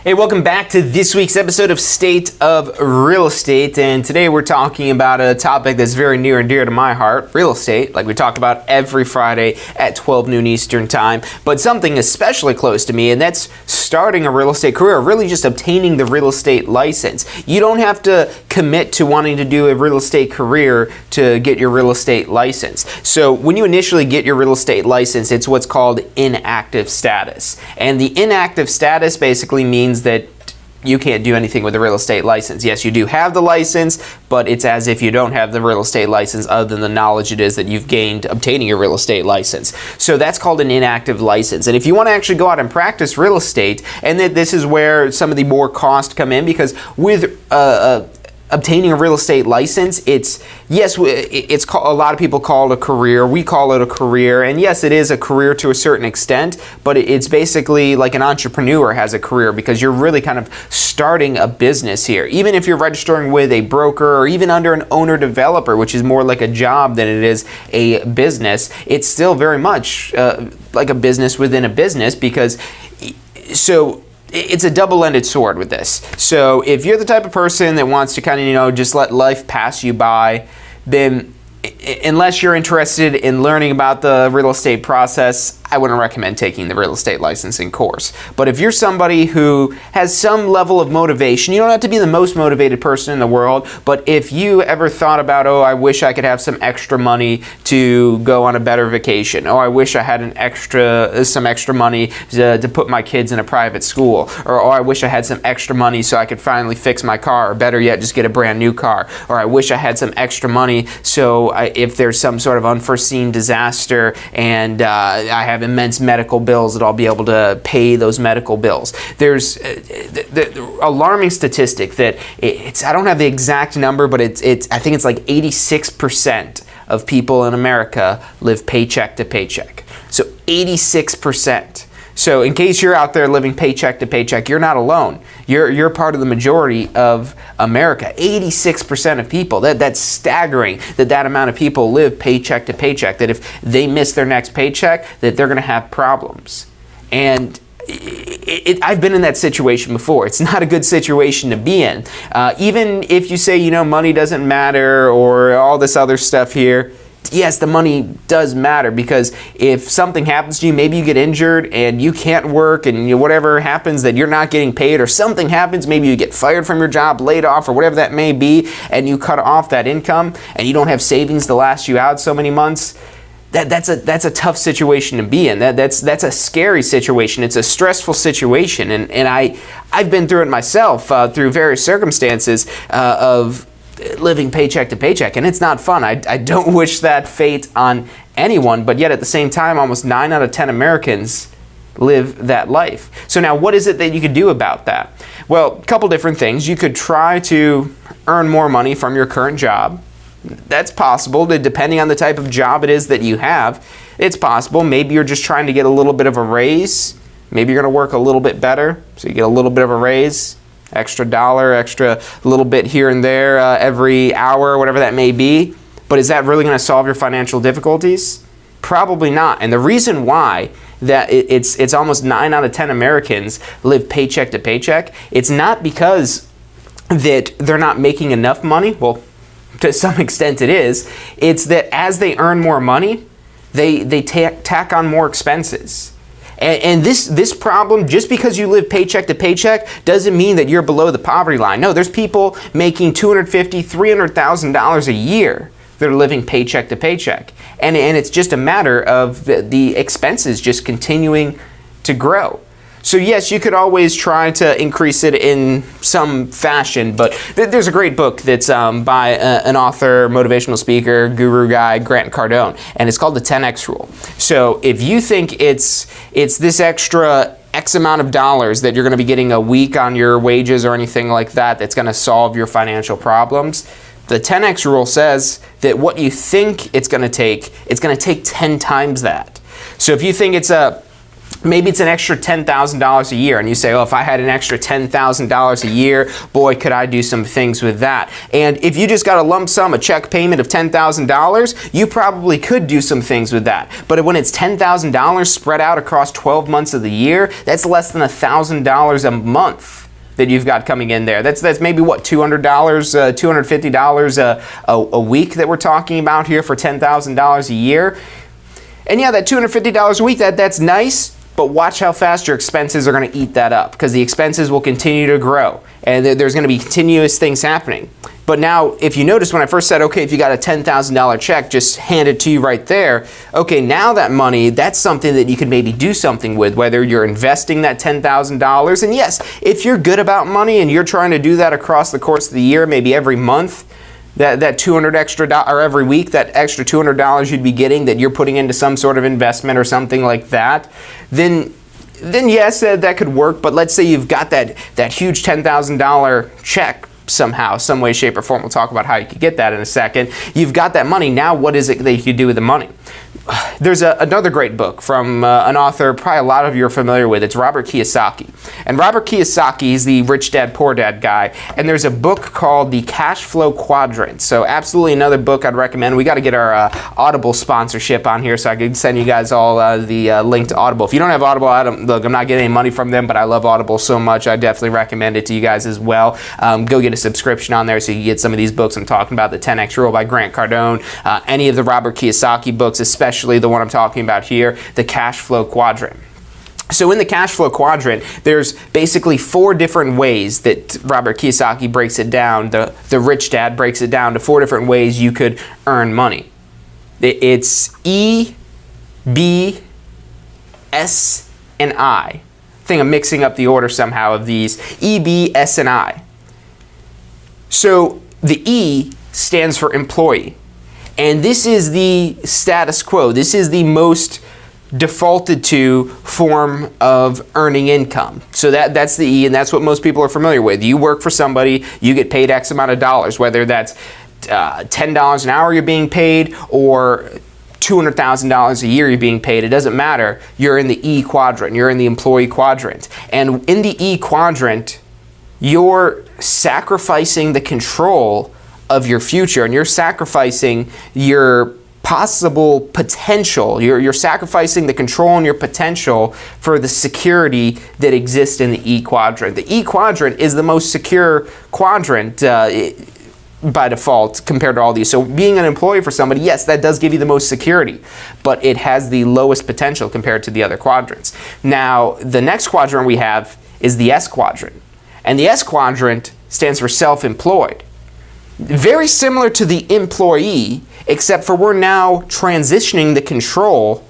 Hey, welcome back to this week's episode of State of Real Estate, and today we're talking about a topic that's very near and dear to my heart, real estate, like we talk about every Friday at 12 noon Eastern Time, but something especially close to me, and that's starting a real estate career, really just obtaining the real estate license. You don't have to commit to wanting to do a real estate career to get your real estate license. So when you initially get your real estate license, it's what's called inactive status, and the inactive status basically means that you can't do anything with the real estate license. Yes, you do have the license, but it's as if you don't have the real estate license other than the knowledge it is that you've gained obtaining your real estate license. So that's called an inactive license. And if you want to actually go out and practice real estate, and that this is where some of the more costs come in, because with obtaining a real estate license, it's called, a lot of people call it a career. We call it a career, and yes, it is a career to a certain extent, but it's basically like an entrepreneur has a career, because you're really kind of starting a business here. Even if you're registering with a broker or even under an owner-developer, which is more like a job than it is a business, it's still very much like a business within a business, because it's a double-ended sword with this. So if you're the type of person that wants to kind of, just let life pass you by, then unless you're interested in learning about the real estate process, I wouldn't recommend taking the real estate licensing course. But if you're somebody who has some level of motivation, you don't have to be the most motivated person in the world, but if you ever thought about, I wish I could have some extra money to go on a better vacation, I wish I had some extra money to put my kids in a private school, or I wish I had some extra money so I could finally fix my car, or better yet, just get a brand new car, or I wish I had some extra money so if there's some sort of unforeseen disaster and I have immense medical bills, that I'll be able to pay those medical bills. There's the alarming statistic that I don't have the exact number, but I think it's like 86% of people in America live paycheck to paycheck. So 86%. So in case you're out there living paycheck to paycheck, you're not alone. You're part of the majority of America. 86% of people. That's staggering that amount of people live paycheck to paycheck, that if they miss their next paycheck, that they're going to have problems. And I've been in that situation before. It's not a good situation to be in. Even if you say, money doesn't matter or all this other stuff here, yes, the money does matter, because if something happens to you, maybe you get injured and you can't work, and whatever happens that you're not getting paid, or something happens, maybe you get fired from your job, laid off, or whatever that may be, and you cut off that income and you don't have savings to last you out so many months, that's a tough situation to be in. That's a scary situation. It's a stressful situation, and I've been through it myself through various circumstances of living paycheck to paycheck, and it's not fun. I don't wish that fate on anyone, but yet at the same time, almost 9 out of 10 Americans live that life. So now, what is it that you could do about that? Well, a couple different things. You could try to earn more money from your current job. That's possible, depending on the type of job it is that you have. It's possible. Maybe you're just trying to get a little bit of a raise. Maybe you're going to work a little bit better, so you get a little bit of a raise. Extra dollar, extra little bit here and there every hour, whatever that may be. But is that really going to solve your financial difficulties? Probably not. And the reason why that it's almost 9 out of 10 Americans live paycheck to paycheck, it's not because that they're not making enough money. Well, to some extent it is. It's that as they earn more money, they tack on more expenses. And this problem, just because you live paycheck to paycheck, doesn't mean that you're below the poverty line. No, there's people making $250,000, $300,000 a year that are living paycheck to paycheck. And it's just a matter of the expenses just continuing to grow. So yes, you could always try to increase it in some fashion, but there's a great book that's by an author, motivational speaker, guru guy, Grant Cardone, and it's called the 10X Rule. So if you think it's this extra X amount of dollars that you're going to be getting a week on your wages or anything like that that's going to solve your financial problems, the 10X Rule says that what you think it's going to take 10 times that. So if you think it's a maybe it's an extra $10,000 a year, and you say, oh, if I had an extra $10,000 a year, boy, could I do some things with that. And if you just got a lump sum, a check payment of $10,000, you probably could do some things with that. But when it's $10,000 spread out across 12 months of the year, that's less than $1,000 a month that you've got coming in there. That's maybe what, $200, $250 a week that we're talking about here for $10,000 a year. And yeah, that $250 a week, that's nice. But watch how fast your expenses are going to eat that up, because the expenses will continue to grow and there's going to be continuous things happening. But now, if you notice when I first said, okay, if you got a $10,000 check, just hand it to you right there. Okay, now that money, that's something that you could maybe do something with, whether you're investing that $10,000. And yes, if you're good about money and you're trying to do that across the course of the year, maybe every month, that $200 extra, or every week, that extra $200 you'd be getting that you're putting into some sort of investment or something like that, then yes, that could work. But let's say you've got that huge $10,000 check somehow, some way, shape, or form. We'll talk about how you could get that in a second. You've got that money. Now what is it that you could do with the money? There's another great book from an author probably a lot of you are familiar with. It's Robert Kiyosaki. And Robert Kiyosaki is the Rich Dad, Poor Dad guy. And there's a book called The Cash Flow Quadrant. So absolutely another book I'd recommend. We got to get our Audible sponsorship on here so I can send you guys all the link to Audible. If you don't have Audible, look, I'm not getting any money from them, but I love Audible so much. I definitely recommend it to you guys as well. Go get a subscription on there so you can get some of these books I'm talking about. The 10X Rule by Grant Cardone. Any of the Robert Kiyosaki books, especially the one I'm talking about here, the Cash Flow Quadrant. So in the Cash Flow Quadrant, there's basically 4 different ways that Robert Kiyosaki breaks it down. The Rich Dad breaks it down to 4 different ways you could earn money. It's E, B, S, and I. I think I'm mixing up the order somehow of these. E, B, S, and I. So the E stands for employee. And this is the status quo. This is the most defaulted to form of earning income. So that's the E, and that's what most people are familiar with. You work for somebody, you get paid X amount of dollars, whether that's $10 an hour you're being paid or $200,000 a year you're being paid. It doesn't matter. You're in the E quadrant. You're in the employee quadrant. And in the E quadrant, you're sacrificing the control of your future, and you're sacrificing your possible potential. You're sacrificing the control and your potential for the security that exists in the E quadrant. The E quadrant is the most secure quadrant by default compared to all these. So being an employee for somebody, yes, that does give you the most security, but it has the lowest potential compared to the other quadrants. Now, the next quadrant we have is the S quadrant, and the S quadrant stands for self-employed. Very similar to the employee, except for we're now transitioning the control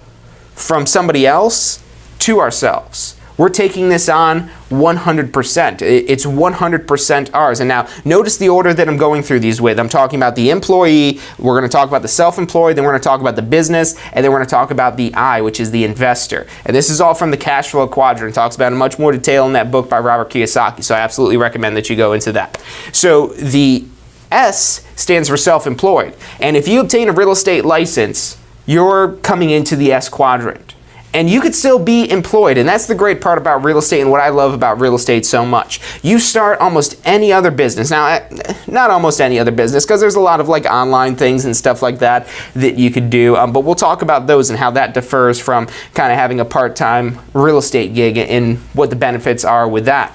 from somebody else to ourselves. We're taking this on 100%. It's 100% ours. And now, notice the order that I'm going through these with. I'm talking about the employee, we're going to talk about the self-employed, then we're going to talk about the business, and then we're going to talk about the I, which is the investor. And this is all from the Cash Flow Quadrant. It talks about in much more detail in that book by Robert Kiyosaki. So I absolutely recommend that you go into that. So the S stands for self-employed. And if you obtain a real estate license, you're coming into the S quadrant. And you could still be employed. And that's the great part about real estate and what I love about real estate so much. You start almost any other business. Now, not almost any other business, because there's a lot of like online things and stuff like that you could do. But we'll talk about those and how that differs from kind of having a part-time real estate gig and what the benefits are with that.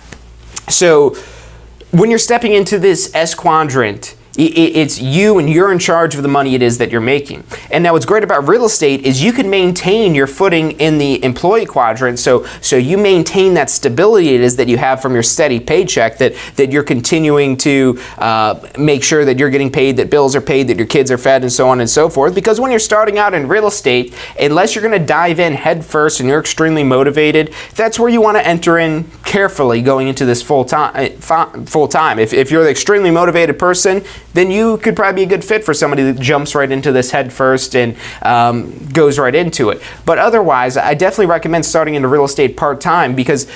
So when you're stepping into this S quadrant, it's you, and you're in charge of the money it is that you're making. And now what's great about real estate is you can maintain your footing in the employee quadrant, so you maintain that stability it is that you have from your steady paycheck, that you're continuing to make sure that you're getting paid, that bills are paid, that your kids are fed, and so on and so forth. Because when you're starting out in real estate, unless you're going to dive in head first and you're extremely motivated, that's where you want to enter in carefully going into this full time. If you're the extremely motivated person, then you could probably be a good fit for somebody that jumps right into this head first and goes right into it. But otherwise, I definitely recommend starting into real estate part-time, because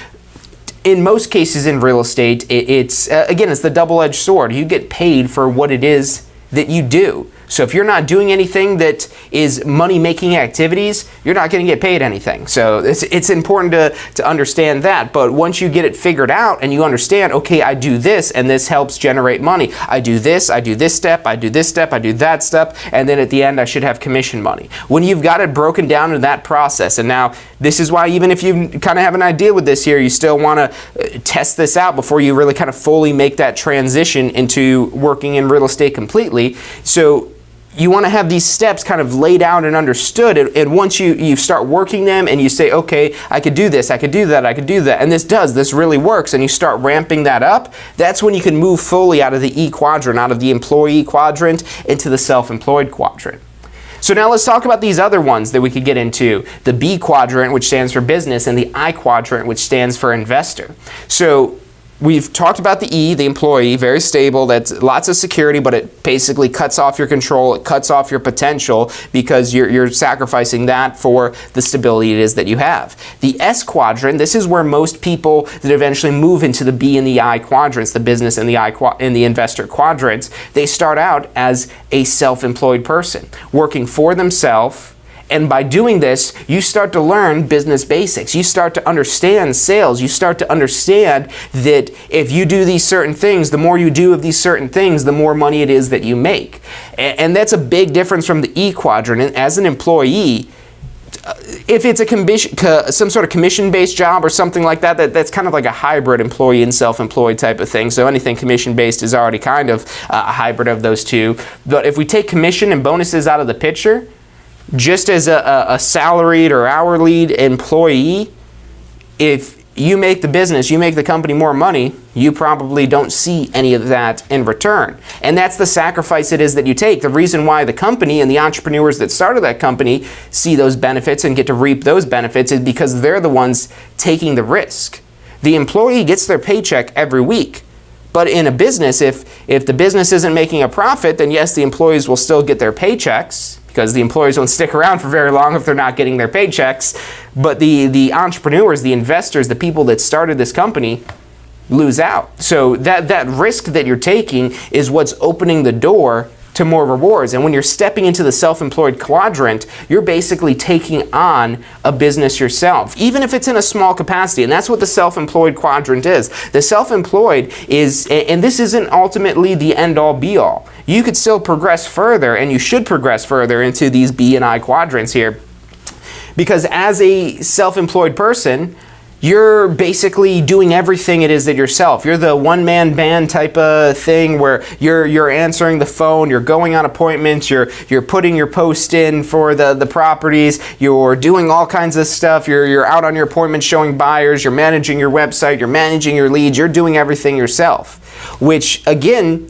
in most cases in real estate, it's the double-edged sword. You get paid for what it is that you do. So if you're not doing anything that is money-making activities, you're not going to get paid anything. So it's important to understand that. But once you get it figured out and you understand, okay, I do this and this helps generate money. I do this step, I do this step, I do that step, and then at the end I should have commission money. When you've got it broken down in that process, and now this is why even if you kind of have an idea with this here, you still want to test this out before you really kind of fully make that transition into working in real estate completely. So you want to have these steps kind of laid out and understood, and once you start working them and you say, okay, I could do this, I could do that, I could do that, and this really works, and you start ramping that up, that's when you can move fully out of the E quadrant, out of the employee quadrant into the self-employed quadrant. So now let's talk about these other ones that we could get into. The B quadrant, which stands for business, and the I quadrant, which stands for investor. So we've talked about the E, the employee, very stable, that's lots of security, but it basically cuts off your control, it cuts off your potential because you're sacrificing that for the stability it is that you have. The S quadrant, this is where most people that eventually move into the B and the I quadrants, the business and the investor quadrants, they start out as a self-employed person, working for themselves. And by doing this, you start to learn business basics. You start to understand sales. You start to understand that if you do these certain things, the more you do of these certain things, the more money it is that you make. And that's a big difference from the E quadrant. And as an employee, if it's some sort of commission-based job or something like that, that's kind of like a hybrid employee and self-employed type of thing. So anything commission-based is already kind of a hybrid of those two. But if we take commission and bonuses out of the picture, just as a salaried or hourly employee, if you make the business, you make the company more money, you probably don't see any of that in return. And that's the sacrifice it is that you take. The reason why the company and the entrepreneurs that started that company see those benefits and get to reap those benefits is because they're the ones taking the risk. The employee gets their paycheck every week. But in a business, if the business isn't making a profit, then yes, the employees will still get their paychecks, because the employees won't stick around for very long if they're not getting their paychecks. But the entrepreneurs, the investors, the people that started this company lose out. So that risk that you're taking is what's opening the door to more rewards. And when you're stepping into the self-employed quadrant, you're basically taking on a business yourself, even if it's in a small capacity. And that's what the self-employed quadrant is. The self-employed is, and this isn't ultimately the end-all be-all. You could still progress further, and you should progress further into these B and I quadrants here. Because as a self-employed person, you're basically doing everything it is that yourself. You're the one-man band type of thing where you're answering the phone, you're going on appointments, you're putting your post in for the properties, you're doing all kinds of stuff, you're out on your appointments showing buyers, you're managing your website, you're managing your leads, you're doing everything yourself, which again,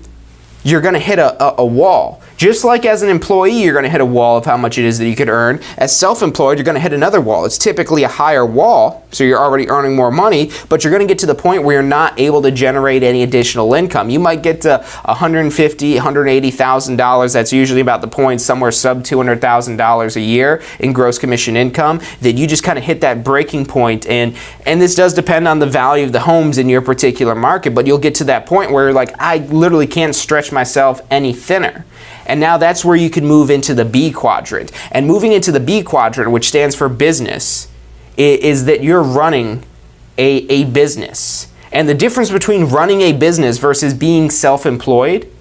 you're going to hit a wall. Just like as an employee, you're going to hit a wall of how much it is that you could earn. As self-employed, you're going to hit another wall. It's typically a higher wall, so you're already earning more money, but you're going to get to the point where you're not able to generate any additional income. You might get to $150,000, $180,000. That's usually about the point, somewhere sub $200,000 a year in gross commission income, that you just kind of hit that breaking point. And this does depend on the value of the homes in your particular market, but you'll get to that point where you're like, I literally can't stretch myself any thinner. And now that's where you can move into the B quadrant. And moving into the B quadrant, which stands for business, is that you're running a business. And the difference between running a business versus being self-employed,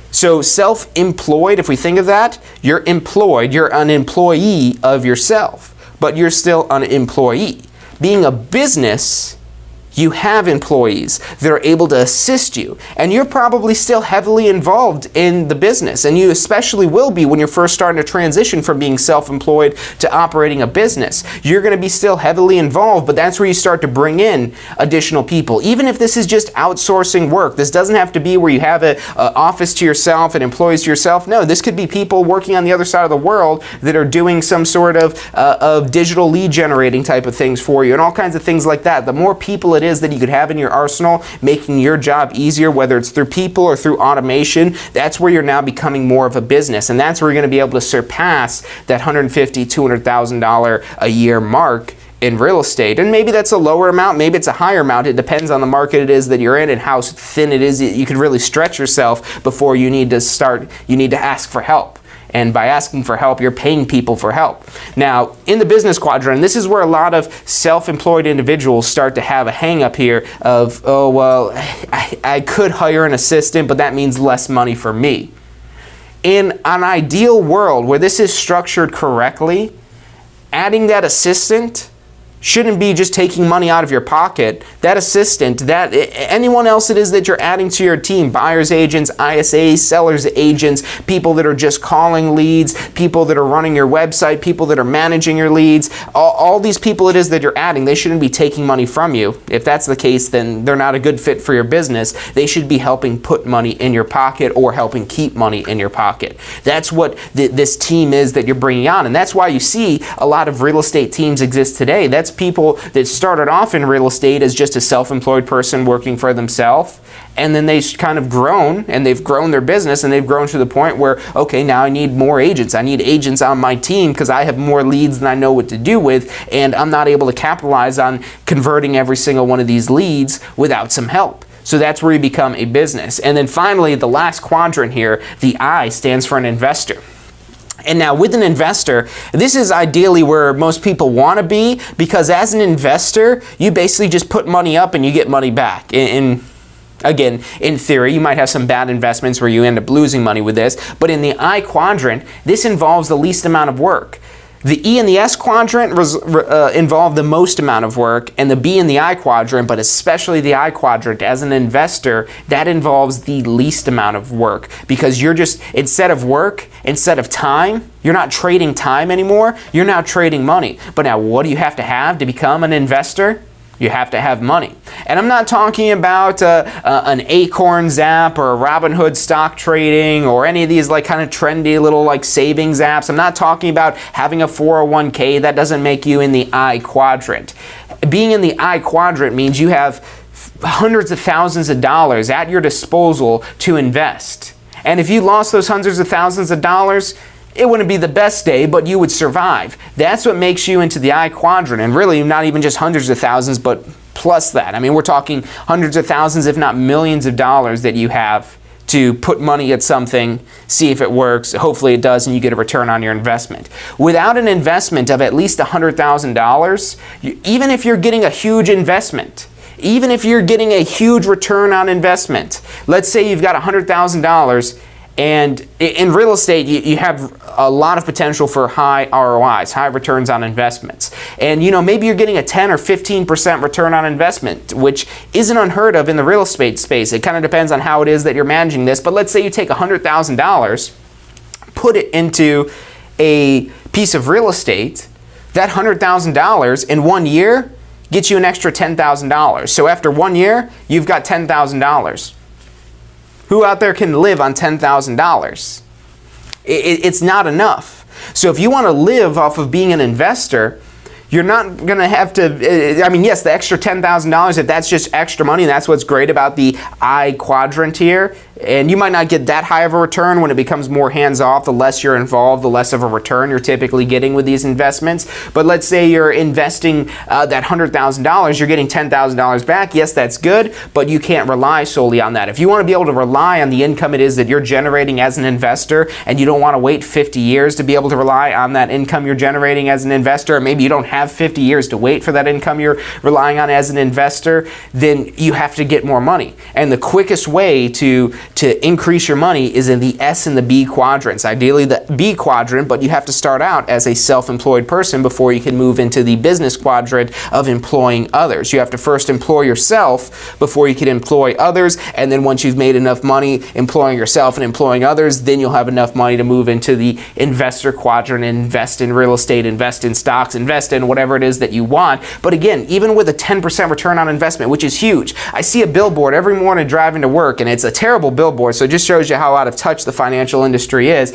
so self-employed, if we think of that, you're employed, you're an employee of yourself, but you're still an employee. Being a business, you have employees that are able to assist you, and you're probably still heavily involved in the business, and you especially will be when you're first starting to transition from being self-employed to operating a business. You're going to be still heavily involved, but that's where you start to bring in additional people. Even if this is just outsourcing work, this doesn't have to be where you have an office to yourself and employees to yourself. No, this could be people working on the other side of the world that are doing some sort of digital lead generating type of things for you, and all kinds of things like that. The more people it is that you could have in your arsenal, making your job easier, whether it's through people or through automation, that's where you're now becoming more of a business. And that's where you're going to be able to surpass that $150,000, $200,000 a year mark in real estate. And maybe that's a lower amount, maybe it's a higher amount. It depends on the market it is that you're in and how thin it is. You can really stretch yourself before you need to ask for help. And by asking for help, you're paying people for help. Now, in the business quadrant, this is where a lot of self-employed individuals start to have a hang up here of, oh, well, I could hire an assistant, but that means less money for me. In an ideal world where this is structured correctly, adding that assistant shouldn't be just taking money out of your pocket. That assistant, that anyone else it is that you're adding to your team, buyers agents, ISAs, sellers agents, people that are just calling leads, people that are running your website, people that are managing your leads, all these people it is that you're adding, they shouldn't be taking money from you. If that's the case, then they're not a good fit for your business. They should be helping put money in your pocket or helping keep money in your pocket. That's what this team is that you're bringing on, and that's why you see a lot of real estate teams exist today. That's people that started off in real estate as just a self-employed person working for themselves, and then they've kind of grown, and they've grown their business, and they've grown to the point where, okay, now I need more agents. I need agents on my team because I have more leads than I know what to do with, and I'm not able to capitalize on converting every single one of these leads without some help. So that's where you become a business. And then finally, the last quadrant here, the I stands for an investor. And now with an investor, this is ideally where most people want to be, because as an investor, you basically just put money up and you get money back. Again, in theory, you might have some bad investments where you end up losing money with this, but in the I quadrant, this involves the least amount of work. The E and the S quadrant involve the most amount of work, and the B and the I quadrant, but especially the I quadrant, as an investor, that involves the least amount of work, because you're just, instead of time, you're not trading time anymore, you're now trading money. But now what do you have to become an investor? You have to have money. And I'm not talking about an Acorns app or a Robinhood stock trading or any of these like kind of trendy little like savings apps. I'm not talking about having a 401k. That doesn't make you in the I quadrant. Being in the I quadrant means you have hundreds of thousands of dollars at your disposal to invest. And if you lost those hundreds of thousands of dollars, it wouldn't be the best day, but you would survive. That's what makes you into the I quadrant, and really not even just hundreds of thousands, but plus that. I mean, we're talking hundreds of thousands, if not millions of dollars that you have to put money at something, see if it works, hopefully it does, and you get a return on your investment. Without an investment of at least $100,000, even if you're getting a huge investment, even if you're getting a huge return on investment, let's say you've got $100,000, and in real estate, you have a lot of potential for high ROIs, high returns on investments. And maybe you're getting a 10 or 15% return on investment, which isn't unheard of in the real estate space. It kind of depends on how it is that you're managing this. But let's say you take $100,000, put it into a piece of real estate, that $100,000 in 1 year gets you an extra $10,000. So after 1 year, you've got $10,000. Who out there can live on $10,000? It's not enough. So if you want to live off of being an investor, you're not going to have to, yes, the extra $10,000, if that's just extra money, and that's what's great about the I quadrant here, and you might not get that high of a return when it becomes more hands-off. The less you're involved, the less of a return you're typically getting with these investments. But let's say you're investing that $100,000, you're getting $10,000 back. Yes, that's good, but you can't rely solely on that. If you want to be able to rely on the income it is that you're generating as an investor, and you don't want to wait 50 years to be able to rely on that income you're generating as an investor, or maybe you don't have 50 years to wait for that income you're relying on as an investor, then you have to get more money. And the quickest way to increase your money is in the S and the B quadrants. Ideally the B quadrant, but you have to start out as a self-employed person before you can move into the business quadrant of employing others. You have to first employ yourself before you can employ others, and then once you've made enough money employing yourself and employing others, then you'll have enough money to move into the investor quadrant and invest in real estate, invest in stocks, invest in whatever it is that you want. But again, even with a 10% return on investment, which is huge. I see a billboard every morning driving to work, and it's a terrible billboard, so it just shows you how out of touch the financial industry is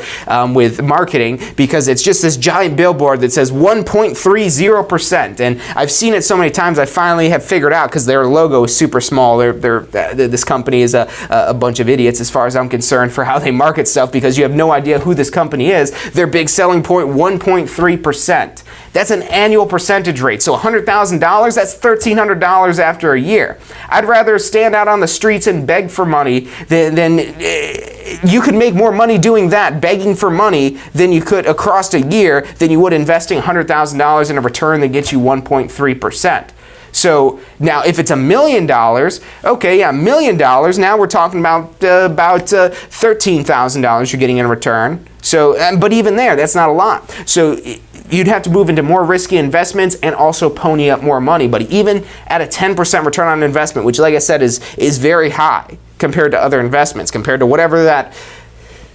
with marketing, because it's just this giant billboard that says 1.30%, and I've seen it so many times I finally have figured out, because their logo is super small. This company is a bunch of idiots as far as I'm concerned for how they market stuff, because you have no idea who this company is. Their big selling point, 1.3%. That's an annual percentage rate. So $100,000, that's $1,300 after a year. I'd rather stand out on the streets and beg for money than you could make more money doing that, begging for money, than you could across a year than you would investing $100,000 in a return that gets you 1.3%. So now if it's $1 million, okay, yeah, $1 million, now we're talking about $13,000 you're getting in return. So, but even there, that's not a lot. So you'd have to move into more risky investments and also pony up more money. But even at a 10% return on investment, which like I said is very high compared to other investments, compared to whatever that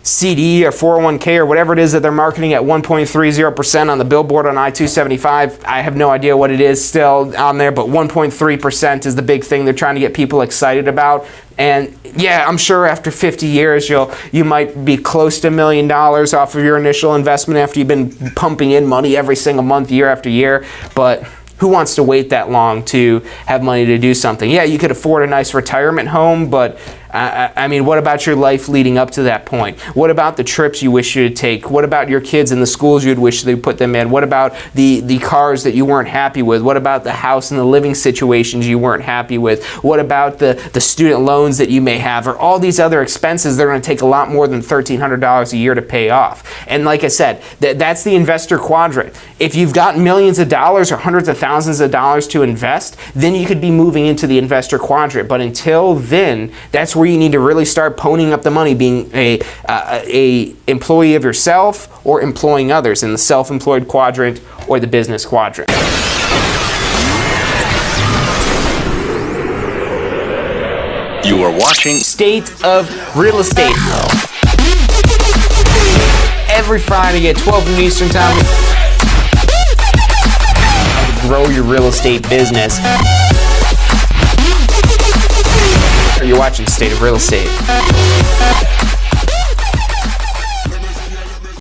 CD or 401k or whatever it is that they're marketing at 1.30% on the billboard on I-275. I have no idea what it is still on there, but 1.3% is the big thing they're trying to get people excited about. And yeah, I'm sure after 50 years you might be close to $1 million off of your initial investment after you've been pumping in money every single month, year after year. But who wants to wait that long to have money to do something? Yeah, you could afford a nice retirement home, but I mean, what about your life leading up to that point? What about the trips you wish you'd take? What about your kids and the schools you'd wish they put them in? What about the cars that you weren't happy with? What about the house and the living situations you weren't happy with? What about the student loans that you may have, or all these other expenses that are going to take a lot more than $1,300 a year to pay off? And like I said, that's the investor quadrant. If you've got millions of dollars or hundreds of thousands of dollars to invest, then you could be moving into the investor quadrant. But until then, that's where you need to really start ponying up the money, being a employee of yourself or employing others in the self-employed quadrant or the business quadrant. You are watching State of Real Estate. Every Friday at 12 noon Eastern Time. Grow your real estate business. You're watching State of Real Estate.